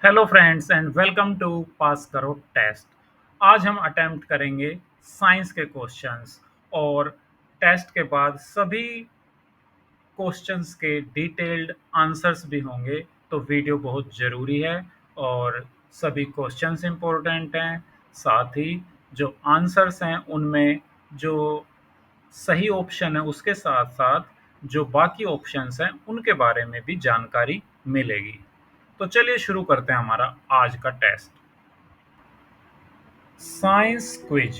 Hello friends and welcome to pass करो test. आज हम अटेम्प्ट करेंगे साइंस के क्वेश्चंस और टेस्ट के बाद सभी क्वेश्चंस के डिटेल्ड आंसर्स भी होंगे। तो वीडियो बहुत ज़रूरी है और सभी क्वेश्चंस इम्पोर्टेंट हैं। साथ ही जो आंसर्स हैं उनमें जो सही ऑप्शन है उसके साथ साथ जो बाकी ऑप्शंस हैं उनके बारे में भी जानकारी मिलेगी। तो चलिए शुरू करते हैं हमारा आज का टेस्ट। साइंस क्विज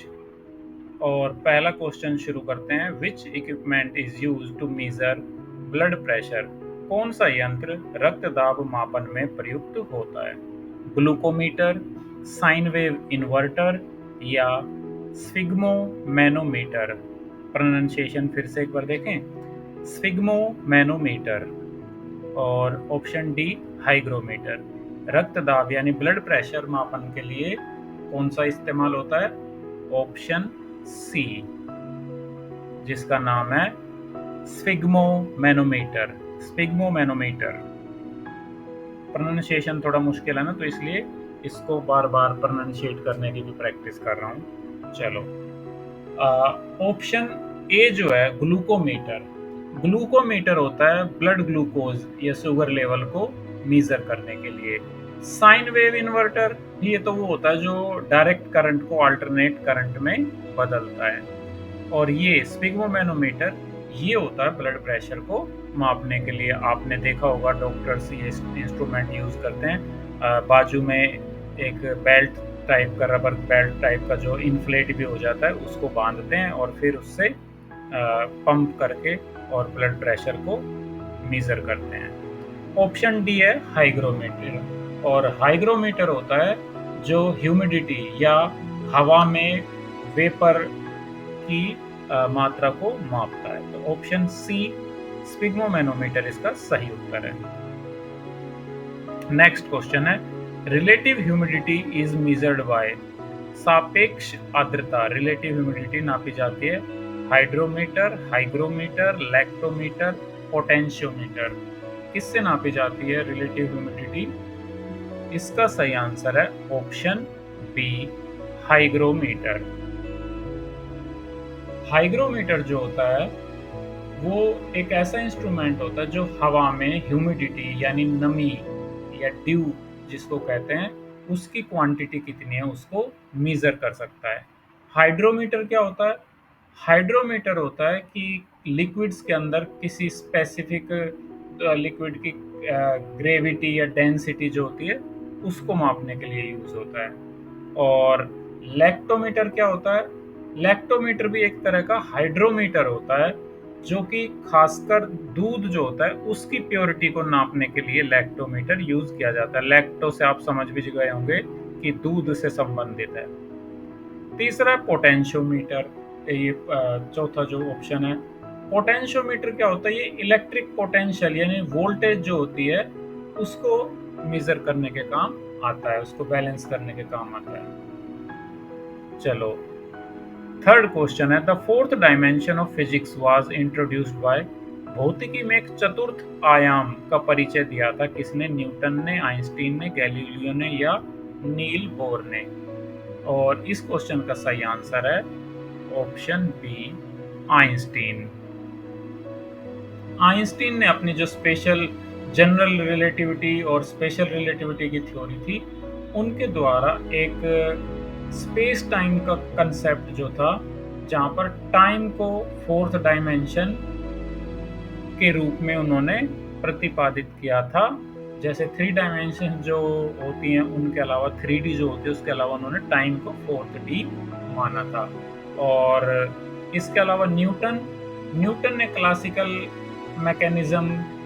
और पहला क्वेश्चन शुरू करते हैं। Which equipment is use to measure blood pressure? कौन सा यंत्र रक्त दाब मापन में प्रयुक्त होता है? ग्लूकोमीटर, साइन वेव इन्वर्टर या स्फिग्मो मैनोमीटर? प्रोनाउंसिएशन फिर से एक बार देखें, स्फिग्मो मैनोमीटर। और ऑप्शन डी हाइग्रोमीटर। रक्त दाब यानी ब्लड प्रेशर मापन के लिए कौन सा इस्तेमाल होता है? ऑप्शन सी, जिसका नाम है sphygmo manometer. Sphygmo manometer. Pronunciation थोड़ा मुश्किल है ना, तो इसलिए इसको बार बार प्रोनाउंशिएट करने की भी प्रैक्टिस कर रहा हूँ। चलो, ऑप्शन ए जो है ग्लूकोमीटर। ग्लूकोमीटर होता है ब्लड ग्लूकोज या शुगर लेवल को मीजर करने के लिए। साइन वेव इन्वर्टर, ये तो वो होता है जो डायरेक्ट करंट को अल्टरनेट करंट में बदलता है। और ये स्पिग्मोमेनोमीटर, ये होता है ब्लड प्रेशर को मापने के लिए। आपने देखा होगा डॉक्टर्स ये इंस्ट्रूमेंट यूज करते हैं। बाजू में एक बेल्ट टाइप का, रबर बेल्ट टाइप का जो इन्फ्लेट भी हो जाता है, उसको बांधते हैं और फिर उससे पंप करके और ब्लड प्रेशर को मीजर करते हैं। ऑप्शन डी है हाइग्रोमीटर। और हाइग्रोमीटर होता है जो ह्यूमिडिटी या हवा में वेपर की मात्रा को मापता है। तो ऑप्शन सी स्पिग्मोमेनोमीटर इसका सही उत्तर है। नेक्स्ट क्वेश्चन है, relative humidity is measured by? सापेक्ष आर्द्रता, रिलेटिव ह्यूमिडिटी नापी जाती है हाइड्रोमीटर, हाइग्रोमीटर, लैक्टोमीटर, पोटेंशियोमीटर। किससे नापी जाती है रिलेटिव ह्यूमिडिटी? इसका सही आंसर है ऑप्शन बी, हाइग्रोमीटर। हाइग्रोमीटर जो होता है वो एक ऐसा इंस्ट्रूमेंट होता है जो हवा में ह्यूमिडिटी यानी नमी या ड्यू जिसको कहते हैं, उसकी क्वांटिटी कितनी है उसको मेजर कर सकता है। हाइड्रोमीटर क्या होता है? हाइड्रोमीटर होता है कि लिक्विड्स के अंदर किसी स्पेसिफिक लिक्विड की ग्रेविटी या डेंसिटी जो होती है उसको मापने के लिए यूज होता है। और लैक्टोमीटर क्या होता है? लैक्टोमीटर भी एक तरह का हाइड्रोमीटर होता है जो कि खासकर दूध जो होता है उसकी प्योरिटी को नापने के लिए लैक्टोमीटर यूज किया जाता है। लैक्टो से आप समझ भी गए होंगे कि दूध से संबंधित है। तीसरा पोटेंशियोमीटर, ये चौथा जो ऑप्शन है। पोटेंशियोमीटर क्या होता है? ये इलेक्ट्रिक पोटेंशियल यानी वोल्टेज जो होती है उसको मेजर करने के काम आता है, उसको बैलेंस करने के काम आता है। चलो, थर्ड क्वेश्चन है, the fourth dimension of physics was introduced by? भौतिकी में एक चतुर्थ आयाम का परिचय दिया था किसने? न्यूटन ने, आइंस्टीन ने, गैलीलियो ने या नील बोर ने? और इस क्वेश्चन का सही आंसर है ऑप्शन बी, आइंस्टीन। आइंस्टीन ने अपनी जो स्पेशल जनरल रिलेटिविटी और स्पेशल रिलेटिविटी की थ्योरी थी उनके द्वारा एक स्पेस टाइम का कंसेप्ट जो था, जहाँ पर टाइम को फोर्थ डायमेंशन के रूप में उन्होंने प्रतिपादित किया था। जैसे थ्री डायमेंशन जो होती हैं उनके अलावा थ्री डी जो होती है उसके अलावा उन्होंने टाइम को फोर्थ डी माना था। और इसके अलावा न्यूटन न्यूटन ने क्लासिकल मैकेनिज्म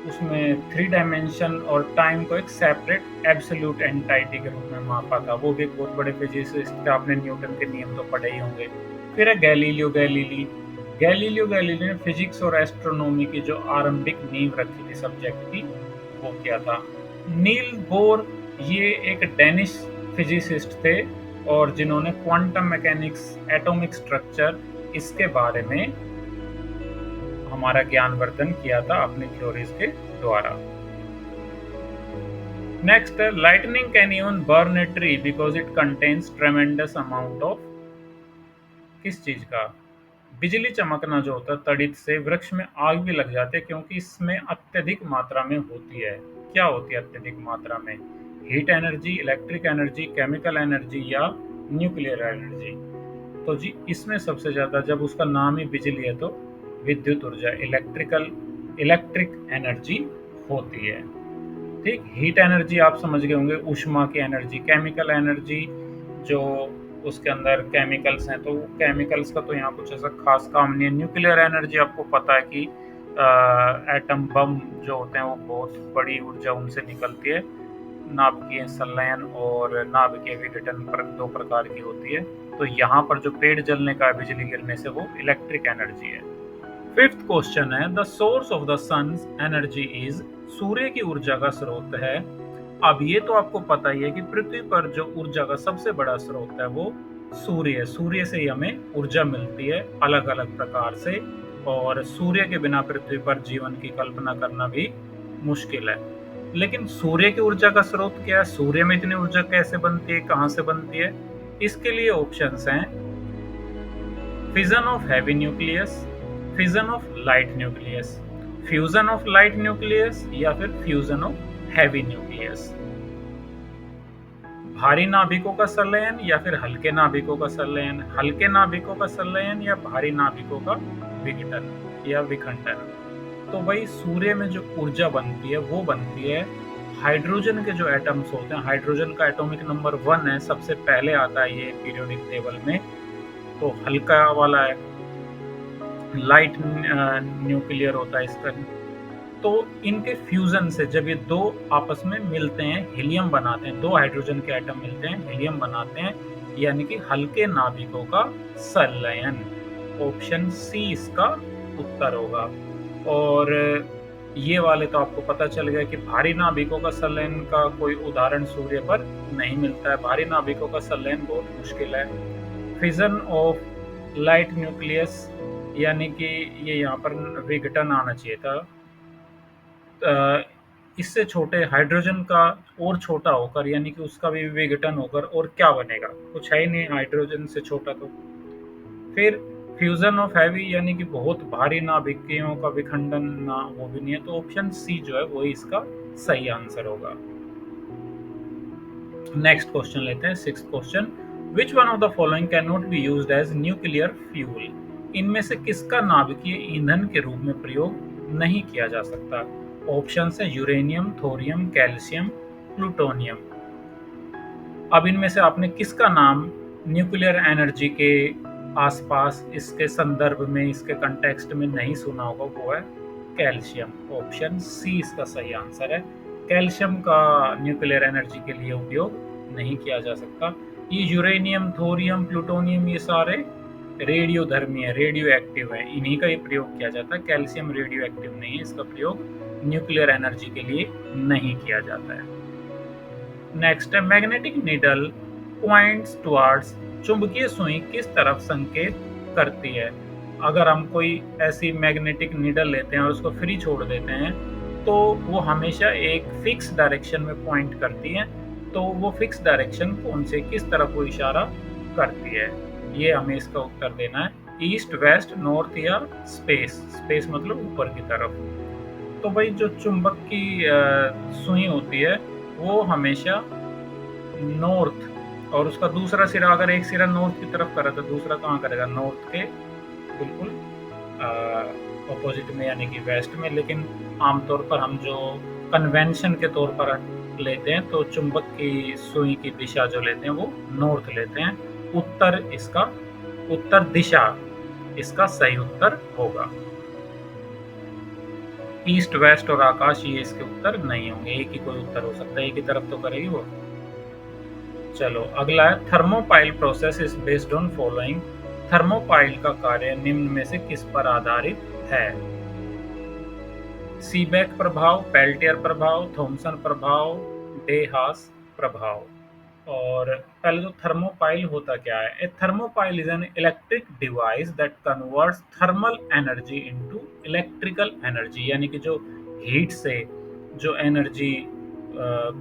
उसमें थ्री डायमेंशन और टाइम को एक सेपरेट एब्सोल्यूट एंटाइटी के रूप में मापा था। वो भी एक बहुत बड़े फिजिसिस्ट थे, आपने न्यूटन के नियम तो पढ़े ही होंगे। फिर है गैलीलियो गैलीली। गैलीलियो गैलीली ने फिजिक्स और एस्ट्रोनॉमी की जो आरंभिक नींव रखी थी सब्जेक्ट की, वो किया था। नील बोर, ये एक डेनिश फिजिसिस्ट थे और जिन्होंने क्वांटम मैकेनिक्स, एटॉमिक स्ट्रक्चर, इसके बारे में हमारा ज्ञानवर्धन किया था अपनी थ्योरीज के द्वारा। नेक्स्ट है lightning can even burn a tree because it contains ट्रेमेंडस amount of किस चीज का? बिजली चमकना जो होता है तड़ित से वृक्ष में आग भी लग जाती है क्योंकि इसमें अत्यधिक मात्रा में होती है। क्या होती है अत्यधिक मात्रा में? Heat energy, electric energy, chemical energy या न्यूक्लियर एनर्जी? तो जी इसमें सबसे ज़्यादा जब उसका नाम ही बिजली है तो विद्युत ऊर्जा इलेक्ट्रिक एनर्जी होती है। ठीक, हीट एनर्जी आप समझ गए होंगे, ऊष्मा की एनर्जी। केमिकल एनर्जी जो उसके अंदर केमिकल्स हैं तो केमिकल्स का तो यहाँ कुछ ऐसा खास काम नहीं है। न्यूक्लियर एनर्जी आपको पता है कि एटम बम जो होते हैं वो बहुत बड़ी ऊर्जा उनसे निकलती है। नाभिकीय संलयन और नाभिकीय विघटन पर दो प्रकार की होती है। तो यहाँ पर जो पेड़ जलने का बिजली गिरने से वो इलेक्ट्रिक एनर्जी है। फिफ्थ क्वेश्चन है the source of the sun's energy is, सूर्य की ऊर्जा का स्रोत है। अब ये तो आपको पता ही है कि पृथ्वी पर जो ऊर्जा का सबसे बड़ा स्रोत है वो सूर्य है। सूर्य से ही हमें ऊर्जा मिलती है अलग अलग प्रकार से, और सूर्य के बिना पृथ्वी पर जीवन की कल्पना करना भी मुश्किल है। लेकिन सूर्य की ऊर्जा का स्रोत क्या है? सूर्य में इतनी ऊर्जा कैसे बनती है, कहाँ से बनती है? इसके लिए ऑप्शंस हैं fission of heavy nucleus, fission of light nucleus, fusion of light nucleus या फिर फ्यूजन ऑफ हैवी न्यूक्लियस। भारी नाभिकों का संलयन या फिर हल्के नाभिकों का संलयन, हल्के नाभिकों का संलयन या भारी नाभिकों का विघटन या विखंडन। तो भाई सूर्य में जो ऊर्जा बनती है वो बनती है हाइड्रोजन के जो एटम्स होते हैं। हाइड्रोजन का एटॉमिक नंबर 1 है, सबसे पहले आता है ये पीरियोडिक टेबल में, तो हल्का वाला है। लाइट न्यूक्लियर होता है इसका। तो इनके फ्यूजन से जब ये दो आपस में मिलते हैं, हीलियम बनाते हैं, दो हाइड्रोजन के एटम मिलते हैं, हीलियम बनाते हैं, यानी कि हल्के नाभिकों का संलयन। ऑप्शन सी इसका उत्तर होगा। और ये वाले तो आपको पता चल गया कि भारी नाभिकों का संलयन का कोई उदाहरण सूर्य पर नहीं मिलता है। भारी नाभिकों का संलयन बहुत मुश्किल है। फिजन ऑफ लाइट न्यूक्लियस यानी कि ये यहाँ पर विघटन आना चाहिए था। इससे छोटे हाइड्रोजन का और छोटा होकर, यानी कि उसका भी विघटन होकर और क्या बनेगा? कुछ है ही नहीं हाइड्रोजन से छोटा। तो फिर फ्यूजन ऑफ हैवी यानी कि बहुत भारी नाभिकों का विखंडन ना, वो भी नहीं है। तो ऑप्शन सी जो है वही इसका सही आंसर होगा। नेक्स्ट क्वेश्चन लेते हैं, sixth question. Which one of the following can not be used as nuclear fuel? इनमें से किसका नाभिकीय ईंधन के रूप में प्रयोग नहीं किया जा सकता? ऑप्शन है यूरेनियम, थोरियम, कैल्शियम, प्लूटोनियम। अब इनमें से आपने किसका नाम न्यूक्लियर एनर्जी के आसपास, इसके संदर्भ में, इसके कंटेक्स्ट में नहीं सुना होगा? वो है कैल्शियम। ऑप्शन सी इसका सही आंसर है। कैल्शियम का न्यूक्लियर एनर्जी के लिए उपयोग नहीं किया जा सकता। ये यूरेनियम, थोरियम, प्लूटोनियम ये सारे रेडियोधर्मी है, रेडियो एक्टिव है, इन्हीं का ही प्रयोग किया जाता है। कैल्शियम रेडियो एक्टिव नहीं है, इसका प्रयोग न्यूक्लियर एनर्जी के लिए नहीं किया जाता है। नेक्स्ट है मैग्नेटिक नीडल पॉइंट्स टुवर्ड्स, चुंबकीय सुई किस तरफ संकेत करती है? अगर हम कोई ऐसी मैग्नेटिक नीडल लेते हैं और उसको फ्री छोड़ देते हैं तो वो हमेशा एक फिक्स डायरेक्शन में पॉइंट करती है। तो वो फिक्स डायरेक्शन कौन से, किस तरफ वो इशारा करती है? ये हमें इसका उत्तर देना है। ईस्ट, वेस्ट, नॉर्थ या स्पेस। स्पेस मतलब ऊपर की तरफ। तो भाई जो चुंबक की सुई होती है वो हमेशा नॉर्थ, और उसका दूसरा सिरा, अगर एक सिरा नॉर्थ की तरफ करे तो दूसरा कहाँ करेगा? नॉर्थ के बिल्कुल ऑपोजिट में, यानी कि वेस्ट में। लेकिन आमतौर पर हम जो कन्वेंशन के तौर पर लेते हैं तो चुंबक की सुई की दिशा जो लेते हैं वो नॉर्थ लेते हैं। उत्तर इसका, उत्तर दिशा इसका सही उत्तर होगा। ईस्ट, वेस्ट और आकाश ये इसके उत्तर नहीं होंगे, एक ही कोई उत्तर हो सकता है, एक ही तरफ तो करेगी वो। चलो अगला है thermopile process is based on following. Thermopile का कार्य निम्न में से किस पर आधारित है? सीबेक प्रभाव, पेल्टियर प्रभाव, थॉमसन प्रभाव, डे हास प्रभाव। और पहले तो थर्मोपाइल होता क्या है? A thermopile is an electric device that converts thermal energy into electrical energy, यानी कि जो हीट से जो एनर्जी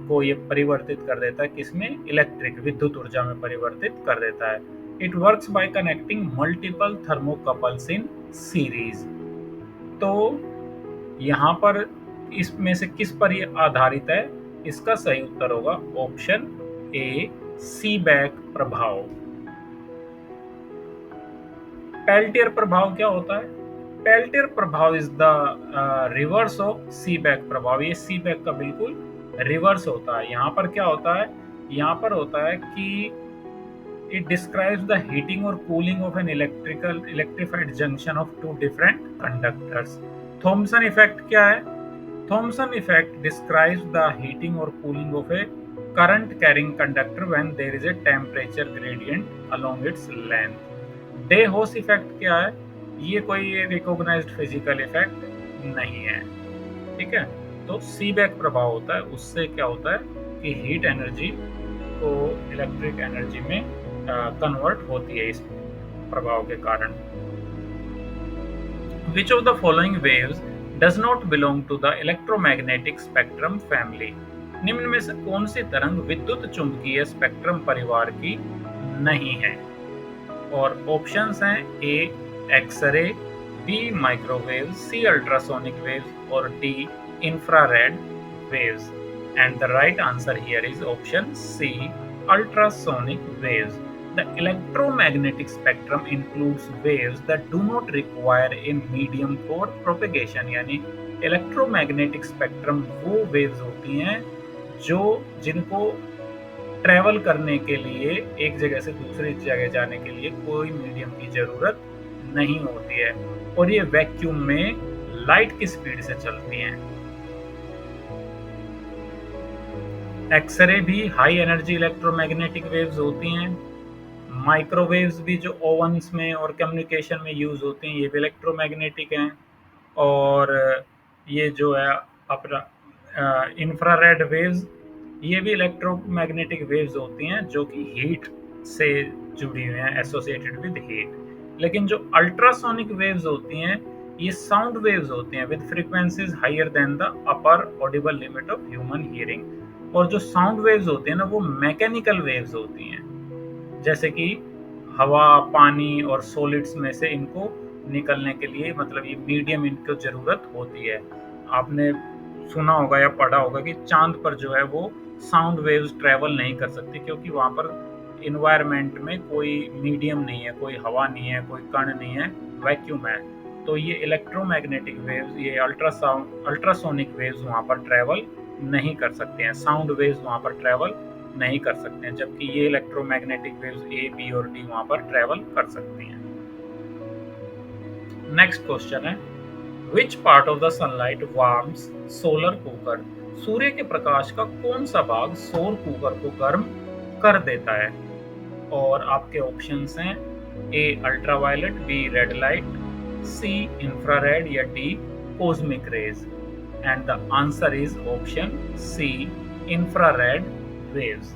को ये परिवर्तित कर देता है, किसमें? इलेक्ट्रिक, विद्युत ऊर्जा में परिवर्तित कर देता है। It works by connecting multiple thermocouples in series. तो यहाँ पर इसमें से किस पर ये आधारित है? इसका सही उत्तर होगा ऑप्शन ए, सीबेक प्रभाव। पेल्टियर प्रभाव क्या होता है? पेल्टियर प्रभाव is the reverse of Seebeck प्रभाव। ये सीबेक का बिल्कुल रिवर्स होता है। यहाँ पर क्या होता है? यहाँ पर होता है कि it describes the heating or cooling of an electrified junction of two different conductors. Thomson effect क्या है? Thomson effect describes the heating or cooling of a current carrying conductor when there is a temperature gradient along its length. Day house effect क्या है? ये कोई recognised physical effect नहीं है, ठीक है। तो सीबेक प्रभाव होता है, उससे क्या होता है कि हीट एनर्जी को इलेक्ट्रिक एनर्जी में कन्वर्ट होती है इस प्रभाव के कारण। Which of the following waves does not belong to the electromagnetic spectrum family? निम्न में से कौन सी तरंग विद्युत चुंबकीय स्पेक्ट्रम परिवार की नहीं है? और ऑप्शंस हैं a x ray, b microwave, c ultrasonic waves और d infrared waves. And the right answer here is option c, ultrasonic waves. The electromagnetic spectrum includes waves that do not require a medium for propagation. यानी electromagnetic spectrum वो waves होती हैं जो जिनको travel करने के लिए एक जगह से दूसरी जगह जाने के लिए कोई मीडियम की जरूरत नहीं होती है, और ये वैक्यूम में लाइट की स्पीड से चलती हैं। एक्सरे भी हाई एनर्जी इलेक्ट्रोमैग्नेटिक वेव्स होती हैं। माइक्रोवेव्स भी जो ओवन्स में और कम्युनिकेशन में यूज होती हैं, ये भी इलेक्ट्रोमैग्नेटिक हैं। और ये जो है अपना इंफ्रारेड वेव्स, ये भी इलेक्ट्रोमैग्नेटिक वेव्स होती हैं जो कि हीट से जुड़ी हुई हैं, एसोसिएटेड विद हीट। लेकिन जो अल्ट्रासोनिक वेव्स होती हैं, ये साउंड वेव्स होती हैं with frequencies higher than the upper audible limit of human hearing. और जो साउंड वेव्स होती हैं ना, वो मैकेनिकल वेव्स होती हैं, जैसे कि हवा, पानी और सॉलिड्स में से इनको निकलने के लिए, मतलब ये मीडियम इनको जरूरत होती है। आपने सुना होगा या पढ़ा होगा कि चांद पर जो है वो साउंड वेव्स ट्रेवल नहीं कर सकती, क्योंकि वहाँ पर इन्वायरमेंट में कोई मीडियम नहीं है, कोई हवा नहीं है, कोई कण नहीं है, वैक्यूम है। तो ये इलेक्ट्रोमैग्नेटिक वेव्स, ये अल्ट्रासोनिक वेव्स वहाँ पर ट्रेवल नहीं कर सकते हैं, साउंड वेव्स वहाँ पर ट्रेवल नहीं कर सकते हैं, जबकि ये इलेक्ट्रोमैग्नेटिक वेव्स ए, बी और डी वहाँ पर ट्रेवल कर सकती हैं। नेक्स्ट क्वेश्चन है, which part of the sunlight warms solar cooker? सूर्य के प्रकाश का कौन सा भाग सौर कुकर को गर्म कर देता है? और आपके ऑप्शंस हैं a ultraviolet, b red light, c infrared या d cosmic rays. And the answer is option c, infrared waves.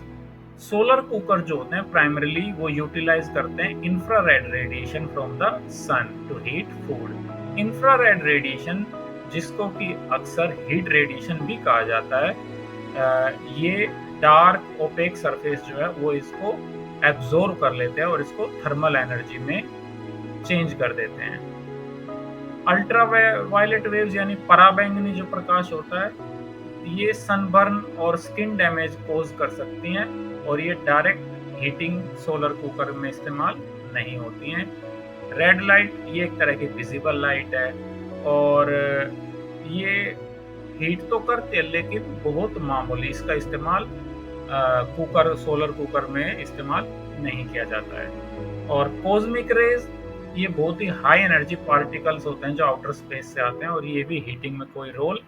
Solar cooker जो होते हैं प्राइमरीली वो यूटिलाइज करते हैं infrared radiation from the sun to heat food. Infrared radiation, जिसको कि अक्सर हीट रेडिएशन भी कहा जाता है, ये डार्क ओपेक सरफेस जो है वो इसको एब्जॉर्ब कर लेते हैं और इसको थर्मल एनर्जी में चेंज कर देते हैं। अल्ट्रावायलेट वेव्स यानी पराबैंगनी जो प्रकाश होता है, ये सनबर्न और स्किन डैमेज कोज कर सकती हैं, और ये डायरेक्ट हीटिंग सोलर कुकर में इस्तेमाल नहीं होती हैं। रेड लाइट ये एक तरह की विजिबल लाइट है, और ये हीट तो करती है लेकिन बहुत मामूली, इसका इस्तेमाल कुकर, सोलर कुकर में इस्तेमाल नहीं किया जाता है। और कॉस्मिक रेज, ये बहुत ही हाई एनर्जी पार्टिकल्स होते हैं जो आउटर स्पेस से आते हैं, और ये भी हीटिंग में कोई रोल,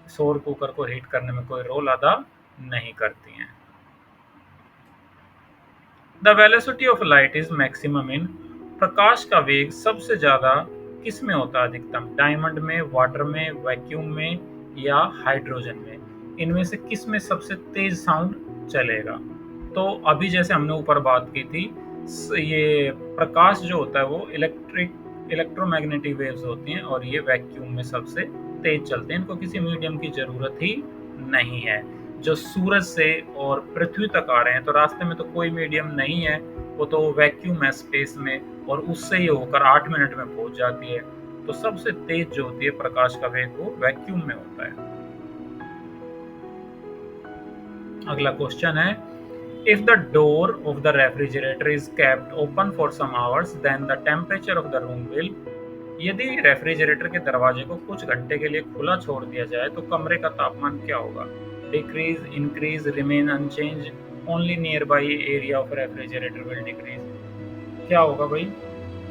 सौर कुकर को हीट करने में कोई रोल अदा नहीं करती हैं। The velocity of light is maximum in, प्रकाश का वेग सबसे ज्यादा किस में होता है अधिकतम? डायमंड में, वाटर में, वैक्यूम में या हाइड्रोजन में? इनमें से किस में सबसे तेज साउंड चलेगा? तो अभी जैसे हमने ऊपर बात की थी, ये प्रकाश जो होता है वो इलेक्ट्रोमैग्नेटिक वेव्स होती हैं, और ये वैक्यूम में सबसे तेज चलते हैं, इनको किसी मीडियम की जरूरत ही नहीं है। जो सूरज से और पृथ्वी तक आ रहे हैं, तो रास्ते में तो कोई मीडियम नहीं है, वो तो वैक्यूम है स्पेस में, और उससे ही होकर 8 मिनट में पहुंच जाती है। तो सबसे तेज जो होती है प्रकाश का वेग, वो वैक्यूम में होता है। अगला क्वेश्चन है, if the door of the refrigerator is kept open for some hours then the temperature of the room will. यदि रेफ्रिजरेटर के दरवाजे को कुछ घंटे के लिए खुला छोड़ दिया जाए तो कमरे का तापमान क्या होगा? Decrease, increase, remain unchange, only near by area of refrigerator will decrease. क्या होगा भाई?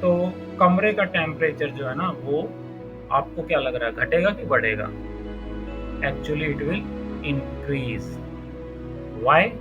तो कमरे का टेम्परेचर जो है ना, वो आपको क्या लग रहा है, घटेगा कि बढ़ेगा? Actually it will increase. Why?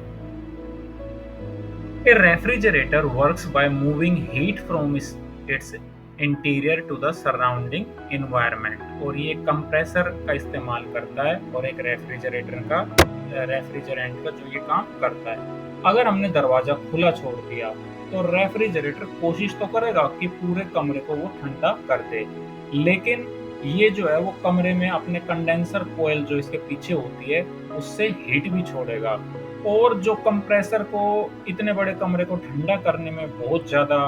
A refrigerator works by moving heat from its interior to the surrounding environment, और ये कंप्रेसर का इस्तेमाल करता है, और एक रेफ्रिजरेंट का जो ये काम करता है। अगर हमने दरवाजा खुला छोड़ दिया तो रेफ्रिजरेटर कोशिश तो करेगा कि पूरे कमरे को वो ठंडा कर दे, लेकिन ये जो है वो कमरे में अपने कंडेंसर कोयल जो इसके पीछे होती है उससे हीट भी छोड़ेगा, और जो कंप्रेसर को इतने बड़े कमरे को ठंडा करने में बहुत ज़्यादा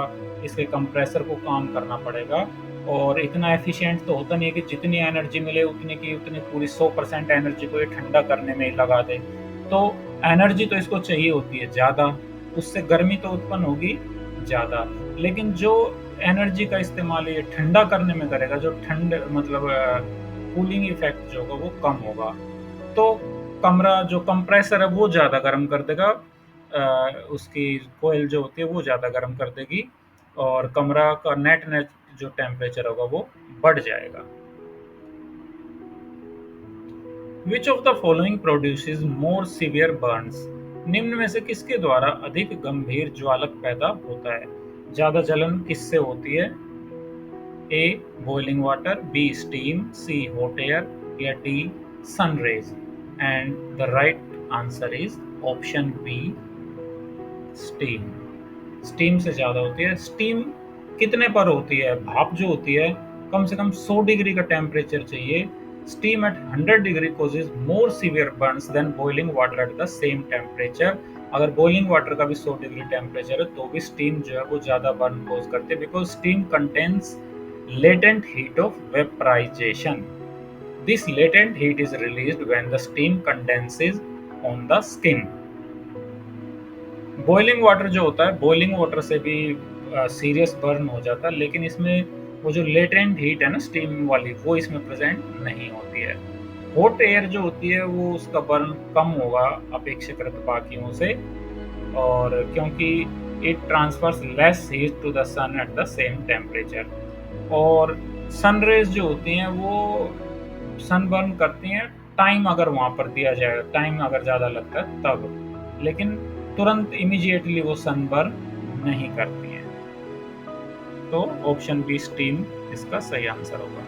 इसके कंप्रेसर को काम करना पड़ेगा, और इतना एफिशिएंट तो होता नहीं है कि जितनी एनर्जी मिले उतनी की उतनी पूरी 100% एनर्जी को ये ठंडा करने में ही लगा दे। तो एनर्जी तो इसको चाहिए होती है ज़्यादा, उससे गर्मी तो उत्पन्न होगी ज़्यादा, लेकिन जो एनर्जी का इस्तेमाल ये ठंडा करने में करेगा, जो ठंड मतलब कूलिंग इफेक्ट जो होगा वो कम होगा। तो कमरा जो कंप्रेसर है वो ज़्यादा गर्म कर देगा, उसकी कोयल जो होती है वो ज़्यादा गर्म कर देगी, और कमरा का नेट जो टेम्परेचर होगा वो बढ़ जाएगा। विच of the following produces more severe Burns? निम्न में से किसके द्वारा अधिक गंभीर ज्वालक पैदा होता है? ज़्यादा जलन किससे होती है? A boiling water, b steam, c hot air, या d sun rays. And the right answer is option b, steam. Steam से ज़्यादा होती है। स्टीम कितने पर होती है? भाप जो होती है कम से कम 100 डिग्री का टेम्परेचर चाहिए। Steam eight 100 degree causes more severe burns than boiling water at the same temperature। अगर बॉइलिंग वाटर का भी 100 डिग्री टेम्परेचर है तो भी स्टीम जो है वो ज़्यादा बर्न कोज करती है, because steam contains latent heat of vaporization. This latent heat is released when the steam condenses on the skin. Boiling water जो होता है, बॉइलिंग वाटर से भी सीरियस बर्न हो जाता है, लेकिन इसमें वो जो लेटेंट हीट है ना स्टीम वाली, वो इसमें प्रेजेंट नहीं होती है। हॉट एयर जो होती है वो उसका बर्न कम होगा अपेक्षाकृत बाकियों से, और क्योंकि it transfers less heat to the sun at the same temperature. और सन रेज जो होती हैं वो सन बर्न करती हैं टाइम अगर वहाँ पर दिया जाए, टाइम अगर ज़्यादा लगता है तब, लेकिन तुरंत इमीडिएटली वो सन बर्न नहीं करती हैं। तो ऑप्शन बी स्टीम इसका सही आंसर होगा।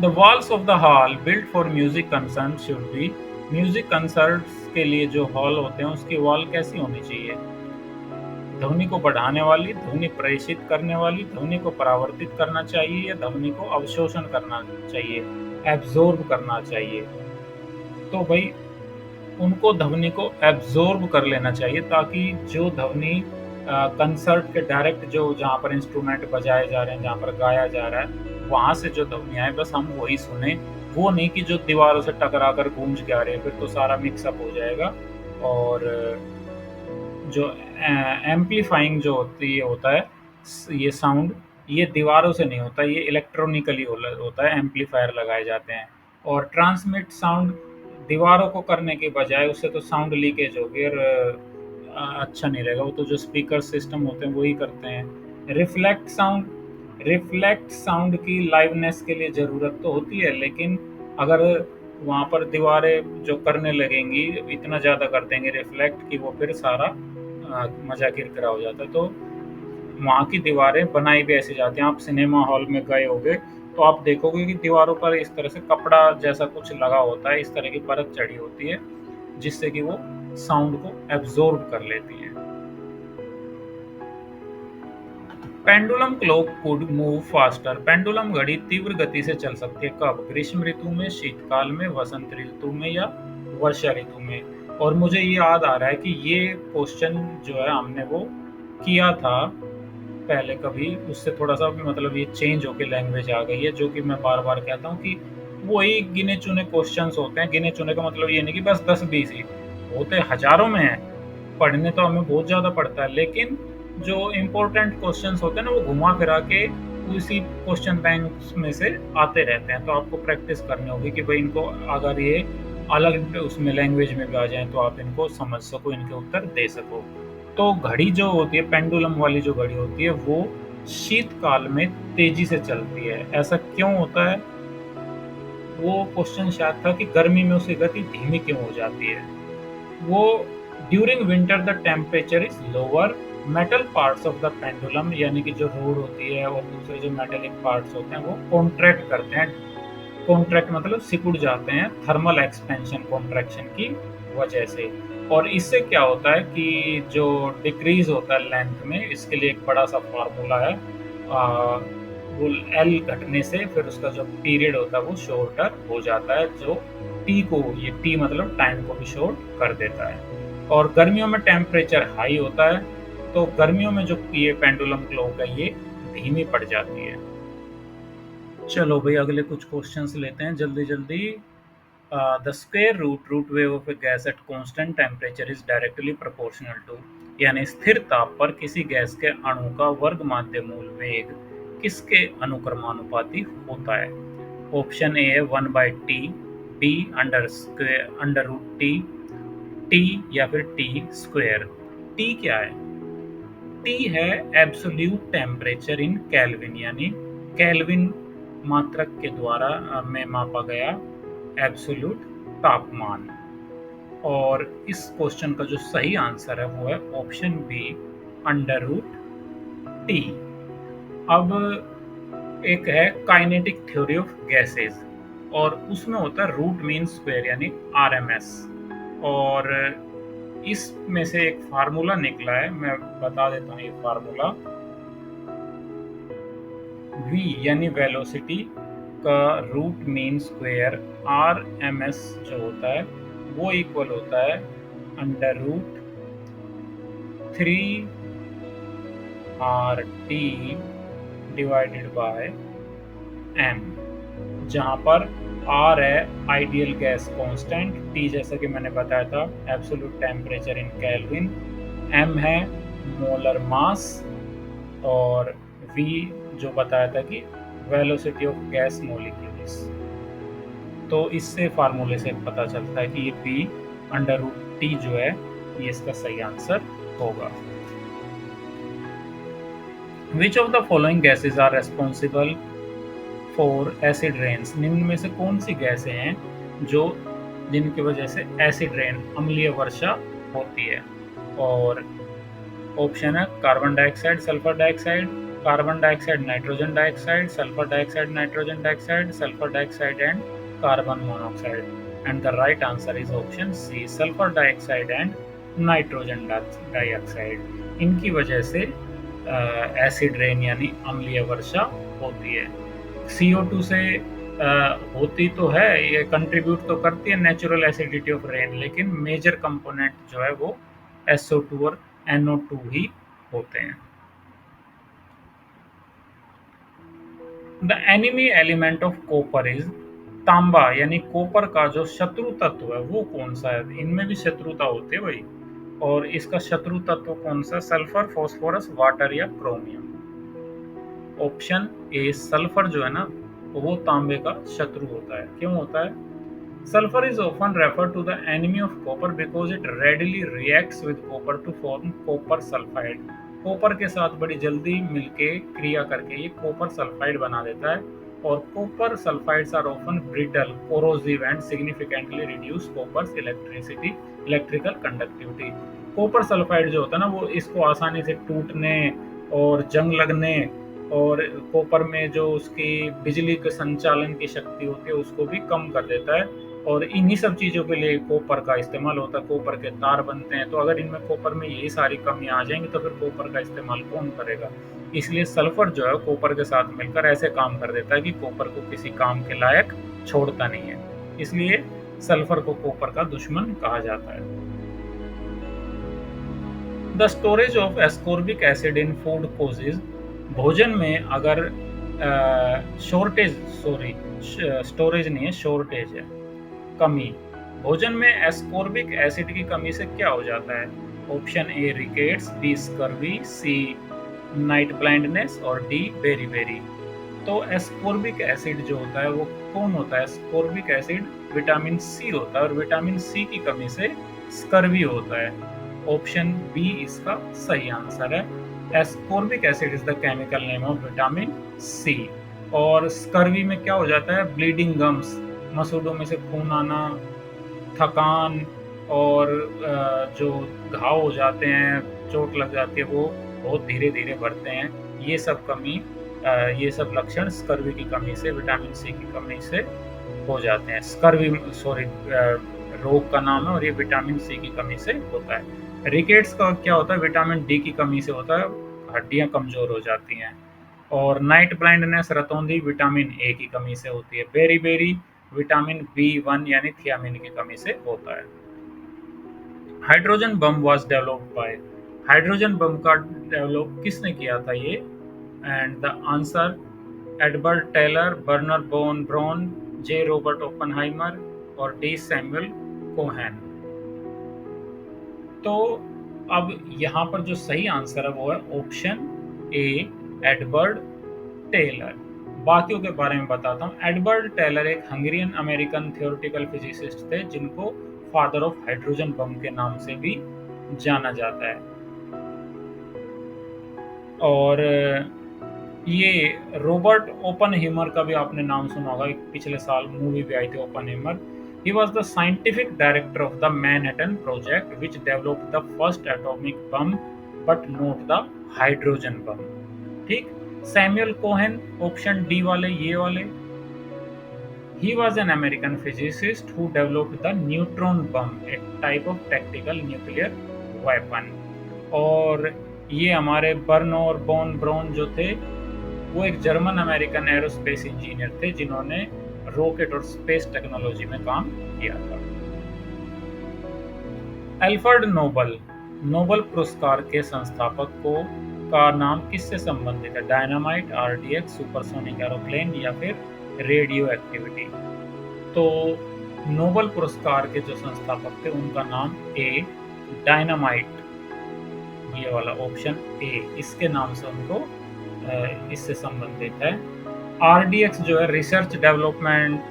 The walls of the hall built for music concert should be. Music concerts के लिए जो हॉल होते हैं उसकी वॉल कैसी होनी चाहिए? ध्वनि को बढ़ाने वाली, ध्वनि प्रेषित करने वाली, ध्वनि को परावर्तित करना चाहिए, या ध्वनि को अवशोषण करना चाहिए, एब्जॉर्ब करना चाहिए? तो भाई उनको ध्वनि को एब्जॉर्ब कर लेना चाहिए, ताकि जो ध्वनि कंसर्ट के डायरेक्ट जो जहाँ पर इंस्ट्रूमेंट बजाए जा रहे हैं, जहाँ पर गाया जा रहा है, वहाँ से जो ध्वनि आए बस हम वही सुने, वो नहीं कि जो दीवारों से टकरा कर गूंज के आ रहे हैं, फिर तो सारा मिक्सअप हो जाएगा। और जो एम्पलीफाइंग जो होता है ये साउंड, ये दीवारों से नहीं होता, ये इलेक्ट्रॉनिकली होता है, एम्पलीफायर लगाए जाते हैं। और ट्रांसमिट साउंड दीवारों को करने के बजाय उससे तो साउंड लीकेज होगी और अच्छा नहीं रहेगा, वो तो जो स्पीकर सिस्टम होते हैं वही करते हैं। रिफ्लेक्ट साउंड की लाइवनेस के लिए ज़रूरत तो होती है, लेकिन अगर वहाँ पर दीवारें जो करने लगेंगी इतना ज़्यादा कर देंगे रिफ्लेक्ट कि वो फिर सारा मज़ा किरकिरा हो जाता है। तो वहाँ की दीवारें बनाई भी ऐसे जाती हैं। आप सिनेमा हॉल में गए होगे तो आप देखोगे कि दीवारों पर इस तरह से कपड़ा जैसा कुछ लगा होता है, इस तरह की परत चढ़ी होती है जिससे कि वो साउंड को एब्जॉर्ब कर लेती है। Pendulum clock could move faster. Pendulum घड़ी तीव्र गति से चल सकती है कब? ग्रीष्म ऋतु में, शीतकाल में, वसंत ऋतु में या वर्षा ऋतु में? और मुझे ये याद आ रहा है कि ये क्वेश्चन जो है हमने वो किया था पहले कभी, उससे थोड़ा-सा मतलब ये चेंज होके लैंग्वेज आ गई है, जो कि मैं बार-बार कहता हूँ कि वही गिने-चुने क्वेश्चन्स होते हैं। गिने-चुने का मतलब ये नहीं कि बस 10-20 ही, होते हज़ारों में हैं। पढ़ने तो हमें बहुत ज़्यादा पड़ता है, लेकिन जो इम्पोर्टेंट क्वेश्चन्स होते हैं ना, वो घुमा-फिरा के उसी क्वेश्चन बैंक्स में से आते रहते हैं। तो आपको प्रैक्टिस करनी होगी कि भई इनको अगर ये अलग उसमें लैंग्वेज में भी आ जाएँ, तो आप इनको समझ सको, इनके उत्तर दे सको। तो घड़ी जो होती है, पेंडुलम वाली जो घड़ी होती है, वो शीतकाल में तेज़ी से चलती है। ऐसा क्यों होता है? वो क्वेश्चन शायद था कि गर्मी में उसकी गति धीमी क्यों हो जाती है? वो during winter the temperature is lower, metal parts of the pendulum यानी कि जो रोड होती है और दूसरे जो मेटालिक पार्ट्स होते हैं, वो कॉन्ट्रैक्ट करते हैं। कॉन्ट्रैक्ट मतलब सिकुड़ जाते हैं थर्मल एक्सपेंशन कॉन्ट्रैक्शन की वजह से। और इससे क्या होता है कि जो डिक्रीज होता है लेंथ में, इसके लिए एक बड़ा सा फार्मूला है। वो एल घटने से फिर उसका जो पीरियड होता है वो शॉर्टर हो जाता है, जो टी को, ये टी मतलब टाइम को भी शॉर्ट कर देता है। और गर्मियों में टेम्परेचर हाई होता है, तो गर्मियों में जो ये पेंडुलम क्लॉक है ये धीमी पड़ जाती है। चलो भाई अगले कुछ क्वेश्चंस लेते हैं जल्दी-जल्दी। The square root wave of a gas at constant temperature is directly proportional to, यानी स्थिर ताप पर किसी गैस के अणु का वर्ग माध्य मूल वेग किसके अनुक्रमानुपाती होता है? ऑप्शन ए है 1/t, b under root t, t या फिर टी स्क्वायर। टी क्या है? टी है एब्सोल्यूट टेम्परेचर इन केल्विन, यानी केल्विन मात्रक के द्वारा में मापा गया एब्सोल्यूट तापमान। और इस क्वेश्चन का जो सही आंसर है वो है option b under root t. अब एक है काइनेटिक थ्योरी ऑफ गैसेस, और उसमें होता है रूट मीन स्क्वायर यानी आरएमएस। और इसमें से एक फार्मूला निकला है, मैं बता देता हूँ ये फार्मूला। v यानी वेलोसिटी का root mean square R M S जो होता है वो इक्वल होता है under root 3 RT divided by m, जहाँ पर R है आइडियल गैस कांस्टेंट, T जैसा कि मैंने बताया था absolute temperature in kelvin, m है मोलर मास, और v जो बताया था कि वेलोसिटी ऑफ गैस मॉलिक्यूल्स। तो इससे फार्मूले से पता चलता है कि ये p अंडर रूट टी जो है ये इसका सही आंसर होगा। Which of the following gases are responsible for acid rains? निम्न में से कौन सी गैसें हैं जो जिनकी वजह से एसिड रेन अम्लीय वर्षा होती है? और ऑप्शन है carbon dioxide, sulphur dioxide, carbon dioxide nitrogen dioxide, sulphur dioxide nitrogen dioxide, sulphur dioxide and carbon monoxide. And the right answer is option c sulphur dioxide and nitrogen dioxide. इनकी वजह से acid rain यानी अम्लीय वर्षा होती है। CO2 से होती तो है, ये कंट्रीब्यूट तो करती है नेचुरल एसिडिटी ऑफ रेन, लेकिन मेजर कंपोनेंट जो है वो SO2 और NO2 ही होते हैं। The enemy element of copper is, तांबा यानी कॉपर का जो शत्रु तत्व है वो कौन सा है? इनमें भी शत्रुता होती है भाई, और इसका शत्रु तत्व कौन सा? सल्फर, फास्फोरस, वाटर या क्रोमियम? ऑप्शन ए सल्फर जो है ना वो तांबे का शत्रु होता है। क्यों होता है? Sulfur is often referred to the enemy of copper because it readily reacts with copper to form copper sulfide. Copper के साथ बड़ी जल्दी मिलके क्रिया करके ये कॉपर सल्फाइड बना देता है, और copper sulphides are often brittle, corrosive and significantly reduce copper's electrical conductivity. Copper sulphide जो होता है ना वो इसको आसानी से टूटने और जंग लगने, और कॉपर में जो उसकी बिजली के संचालन की शक्ति होती है उसको भी कम कर देता है। और इन्हीं सब चीज़ों के लिए कॉपर का इस्तेमाल होता है, कॉपर के तार बनते हैं। तो अगर इनमें कॉपर में यही सारी कमियां आ जाएंगी तो फिर कॉपर का इस्तेमाल कौन करेगा? इसलिए सल्फर जो है कॉपर के साथ मिलकर ऐसे काम कर देता है कि कॉपर को किसी काम के लायक छोड़ता नहीं है, इसलिए सल्फर को कॉपर का दुश्मन कहा जाता है। The storage of ascorbic acid in food causes, भोजन में अगर शॉर्टेज, सॉरी स्टोरेज नहीं है, शॉर्टेज है, कमी, भोजन में एस्कॉर्बिक एसिड की कमी से क्या हो जाता है? Option A rickets, B scurvy, C night blindness और डी बेरी। तो एस्कॉर्बिक एसिड जो होता है वो कौन होता है? एस्कॉर्बिक एसिड विटामिन सी होता है और विटामिन सी की कमी से स्कर्वी होता है। ऑप्शन बी इसका सही आंसर है। Ascorbic acid is the chemical name of vitamin C. और स्कर्वी में क्या हो जाता है? ब्लीडिंग गम्स, मसूड़ों में से खून आना, थकान और जो घाव हो जाते हैं, चोट लग जाती है, वो बहुत धीरे धीरे बढ़ते हैं। ये सब कमी, ये सब लक्षण स्कर्वी की कमी से, विटामिन सी की कमी से हो जाते हैं। स्कर्वी रोग का नाम है और ये विटामिन सी की कमी से होता है। रिकेट्स का क्या होता है? विटामिन डी की कमी से होता है, हड्डियां कमजोर हो जाती हैं। और नाइट ब्लाइंडनेस, रतौंधी, विटामिन ए की कमी से होती है। बेरी विटामिन B1 यानी थियामिन की कमी से होता है। Hydrogen bomb was developed by, hydrogen bomb का डेवलप किसने किया था ये? And the answer Edward Teller, burner bone brown, J Robert Oppenheimer और डी सैमुअल कोहेन। तो अब यहाँ पर जो सही आंसर है वो है ऑप्शन ए एडवर्ड टेलर। बाकियों के बारे में बताता हूँ। एडवर्ड टेलर एक हंगेरियन अमेरिकन थियोरेटिकल फिजिसिस्ट थे जिनको फादर ऑफ हाइड्रोजन बम के नाम से भी जाना जाता है। और ये रॉबर्ट ओपनहीमर का भी आपने नाम सुना होगा, एक पिछले साल मूवी भी आई थी ओपनहीमर। He was the scientific director of the Manhattan Project, which developed the first atomic bomb, but not the hydrogen bomb. ठीक। सैमुअल कोहेन, ऑप्शन डी वाले, ये वाले, he was an American physicist who developed the neutron bomb, a type of tactical nuclear weapon. और ये हमारे burner bone brown जो थे वो एक जर्मन अमेरिकन एरोस्पेस इंजीनियर थे जिन्होंने रॉकेट और स्पेस टेक्नोलॉजी में काम किया था। एल्फ्रेड नोबल, नोबल पुरस्कार के संस्थापक का नाम किससे संबंधित है? डायनामाइट, आरडीएक्स, सुपरसोनिक एरोप्लेन या फिर रेडियो एक्टिविटी। तो नोबल पुरस्कार के जो संस्थापक थे उनका नाम ए डायनामाइट, ये वाला ऑप्शन ए, इसके नाम से उनको इससे संबंधित है। आरडीएक्स जो है रिसर्च डेवलपमेंट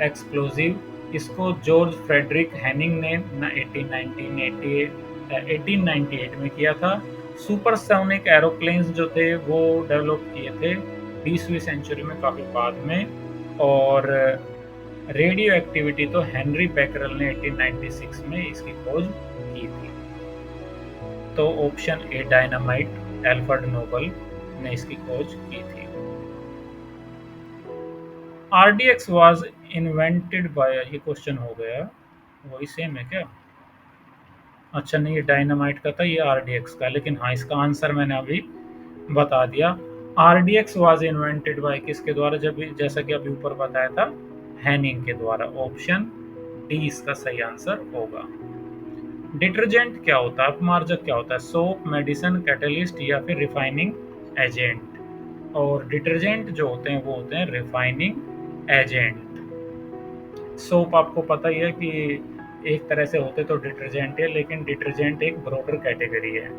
एक्सप्लोजिव, इसको जॉर्ज फ्रेडरिक हेनिंग ने 1898 में किया था। सुपरसोनिक एरोप्लेन्स जो थे वो डेवलप किए थे 20वीं सेंचुरी में, काफ़ी बाद में। और रेडियो एक्टिविटी तो हेनरी बैकरल ने 1896 में इसकी खोज की थी। तो option A dynamite, Alfred Nobel ने इसकी खोज की थी। RDX was invented by, ये क्वेश्चन हो गया, वही सेम है क्या? अच्छा नहीं, ये डायनामाइट का था, ये RDX का, लेकिन हाँ इसका आंसर मैंने अभी बता दिया। RDX was invented by किसके द्वारा? जब जैसा कि अभी ऊपर बताया था, हैनिंग के द्वारा। ऑप्शन डी इसका सही आंसर होगा। डिटर्जेंट क्या होता है? अपमार्जक क्या होता है? सोप, मेडिसिन, कैटलिस्ट या फिर रिफाइनिंग एजेंट। और डिटर्जेंट जो होते हैं वो होते हैं रिफाइनिंग एजेंट। सोप आपको पता ही है कि एक तरह से होते तो डिटर्जेंट है, लेकिन डिटर्जेंट एक ब्रॉडर कैटेगरी है।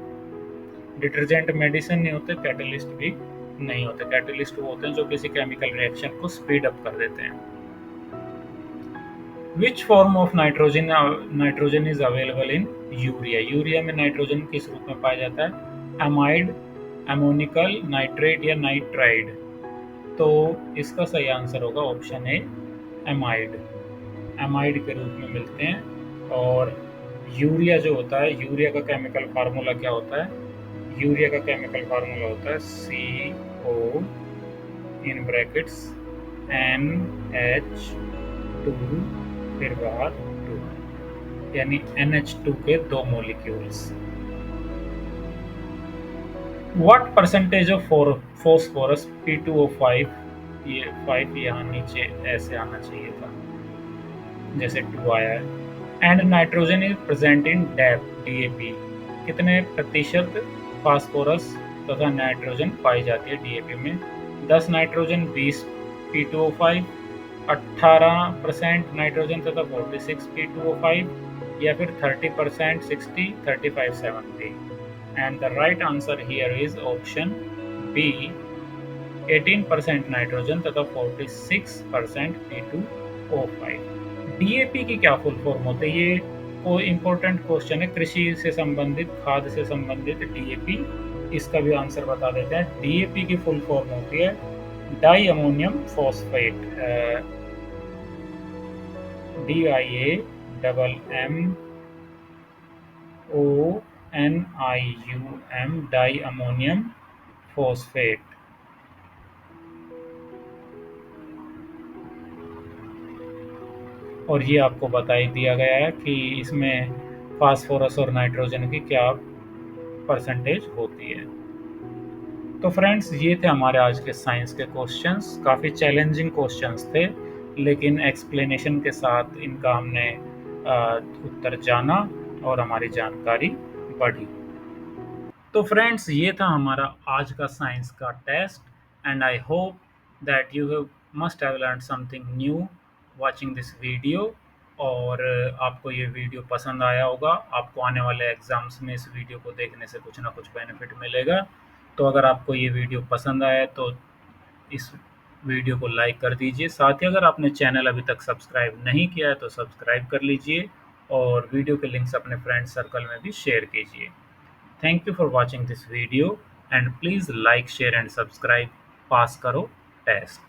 डिटर्जेंट मेडिसिन नहीं होते, कैटलिस्ट भी नहीं होते। कैटलिस्ट वो होते हैं जो किसी केमिकल रिएक्शन को स्पीड अप कर देते हैं। Which form of nitrogen is available in urea? Urea में नाइट्रोजन किस रूप में पाया जाता है? एमाइड, एमोनिकल, नाइट्रेट या नाइट्राइड। तो इसका सही आंसर होगा ऑप्शन ए एमाइड, एमाइड के रूप में मिलते हैं। और यूरिया जो होता है, यूरिया का केमिकल फार्मूला क्या होता है? यूरिया का केमिकल फार्मूला होता है CO इन ब्रैकेट्स NH2 फिर बाहर 2, यानी NH2 के 2 molecules. What percentage of phosphorus P2O5, ये 5 यहाँ नीचे ऐसे आना चाहिए था, जैसे 2 आया है। And nitrogen is present in DAP DAP, कितने प्रतिशत फास्फोरस तथा नाइट्रोजन पाई जाती है DAP में? 10 नाइट्रोजन, 20 P2O5, 18% नाइट्रोजन तथा 46 P2O5, या फिर 30%, 60, 35, 70? And the right answer here is option B, 18% nitrogen तथा 46% P2O5। DAP की क्या फुल फॉर्म होती है? ये कोई इम्पोर्टेंट क्वेश्चन है, कृषि से संबंधित, खाद से संबंधित DAP। इसका भी आंसर बता देते हैं। DAP की फुल फॉर्म होती है di ammonium phosphate, DIAMMONIUM, di ammonium phosphate. और ये आपको बता ही दिया गया है कि इसमें फास्फोरस और नाइट्रोजन की क्या परसेंटेज होती है। तो फ्रेंड्स, ये थे हमारे आज के साइंस के क्वेश्चंस। काफ़ी चैलेंजिंग क्वेश्चंस थे, लेकिन एक्सप्लेनेशन के साथ इनका हमने उत्तर जाना और हमारी जानकारी बढ़ी। तो फ्रेंड्स, ये था हमारा आज का साइंस का test, and I hope that you have must have learn something new watching this video. और आपको ये वीडियो पसंद आया होगा। आपको आने वाले एग्जाम्स में इस वीडियो को देखने से कुछ ना कुछ बेनिफिट मिलेगा। तो अगर आपको ये वीडियो पसंद आया तो इस वीडियो को लाइक कर दीजिए। साथ ही अगर आपने चैनल अभी तक सब्सक्राइब नहीं किया है तो सब्सक्राइब कर लीजिए, और वीडियो के लिंक्स अपने फ्रेंड सर्कल में भी शेयर कीजिए। Thank you for watching this video, and please like, share and subscribe. Pass karo test.